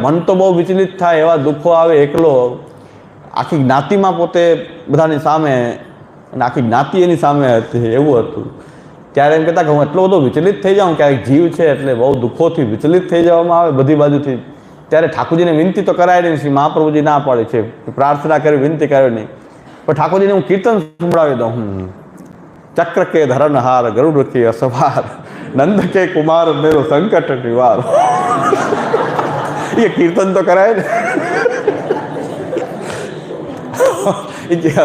મન તો બહુ વિચલિત થાય, એવા દુઃખો આવે, એકલો આખી જ્ઞાતિમાં પોતે બધાની સામે અને આખી જ્ઞાતિ એની સામે હતી, એવું હતું. ત્યારે એમ કહેતા કે હું એટલો બધો વિચલિત થઈ જાઉં, ક્યારેક જીવ છે એટલે બહુ દુઃખોથી વિચલિત થઈ જવામાં આવે બધી બાજુથી. ત્યારે ઠાકોરજીને વિનંતી તો કરાય નહીં, શ્રી મહાપ્રભુજી ના પાડે છે, પ્રાર્થના કરી, વિનંતી કરે નહીં. પણ ઠાકોરજીને હું કીર્તન સંભળાવી દઉં. ચક્ર કે ધરનહાર, ગરુડ કે અસવાર, નંદ કે કુમાર મેરો સંકટ નિવાર. એ કીર્તન તો કરાય ને.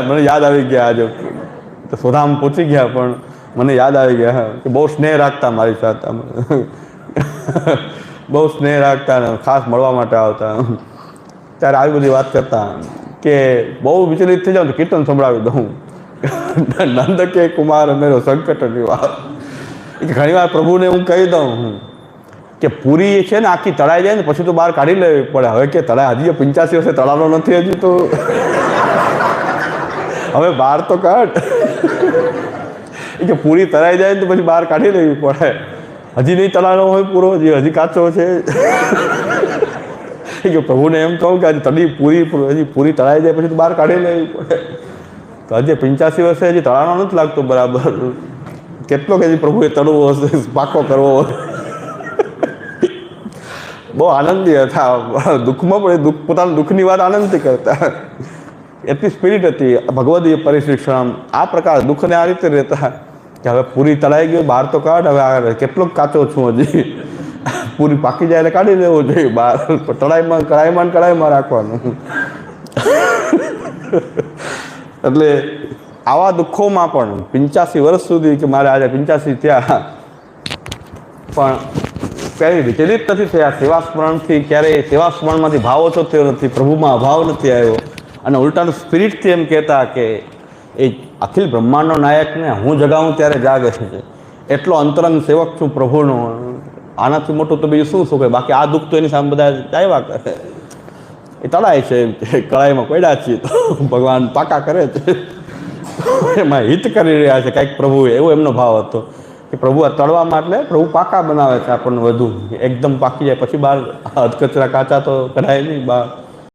મને યાદ આવી ગયા, આજે સોધામ પહોંચી ગયા પણ મને યાદ આવી ગયા કે બહુ સ્નેહ રાખતા મારી સાથે, બહુ સ્નેહ રાખતા ને ખાસ મળવા માટે આવતા. ત્યારે આવી બધી વાત કરતા કે બહુ વિચલિત થઈ જાઉં તો કીર્તન સંભળાવી દઉં. નંદ કે કુમાર મેરો સંકટ નિવાર. ઘણી વાર પ્રભુને હું કહી દઉં કે પૂરી છે ને આખી તળાઈ જાય ને પછી તો બહાર કાઢી લેવી પડે. હવે કે તળાઈ હજી 85 વર્ષે તળાવનો નથી, હજી તો હવે બહાર તો કાઢ. કે પૂરી તળાઈ જાય ને તો પછી બહાર કાઢી લેવી પડે. હજી નહીં તળાવનો હોય પૂરો, હજી કાચો છે. કે પ્રભુને એમ કહું કે હજી તળી પૂરી તળાઈ જાય પછી તો બહાર કાઢી લેવી પડે. તો હજી 85 વર્ષે હજી તળાવનો નથી લાગતો બરાબર. કેટલો કે હજી પ્રભુએ તળવો હશે, પાકો કરવો હશે. બહુ આનંદી હતા, દુઃખમાં પણ પોતાના દુઃખની વાત આનંદથી કરતા. એટલી સ્પિરિટ હતી ભગવદીય પરિશિક્ષણ. આ પ્રકાર દુઃખને આ રીતે રહેતા કે હવે પૂરી તળાઈ ગયો, બહાર તો કાઢ, હવે કેટલોક કાચો છું હજી, પૂરી પાકી જાય એટલે કાઢી લેવો જોઈએ બહાર. કડાઈમાં રાખવાનું. એટલે આવા દુઃખોમાં પણ 85 વર્ષ સુધી, કે મારે આજે 85 થયા પણ ક્યારેય વિચલિત નથી થયા. સેવા સ્મરણથી ક્યારેય સેવા સ્મરણમાંથી ભાવ ઓછો થયો નથી, પ્રભુમાં અભાવ નથી આવ્યો. અને ઉલટાનું સ્પિરિટથી એમ કહેતા કે એ અખિલ બ્રહ્માંડનો નાયકને હું જગાવું ત્યારે જાગે છે, એટલો અંતરંગ સેવક છું પ્રભુનો. આનાથી મોટું તો બીજું શું કે. બાકી આ દુઃખ તો એની સામે બધા આવ્યા કરે. એ તળાય છે, કળાઈમાં પડ્યા છીએ તો ભગવાન પાકા કરે છે, એમાં હિત કરી રહ્યા છે કંઈક પ્રભુએ, એવો એમનો ભાવ હતો કે પ્રભુ આ તળવામાં એટલે પ્રભુ પાકા બનાવે છે આપણને વધુ. એકદમ પાકી જાય પછી બહાર અધકચરા કાચા તો કઢાય નહીં બહાર.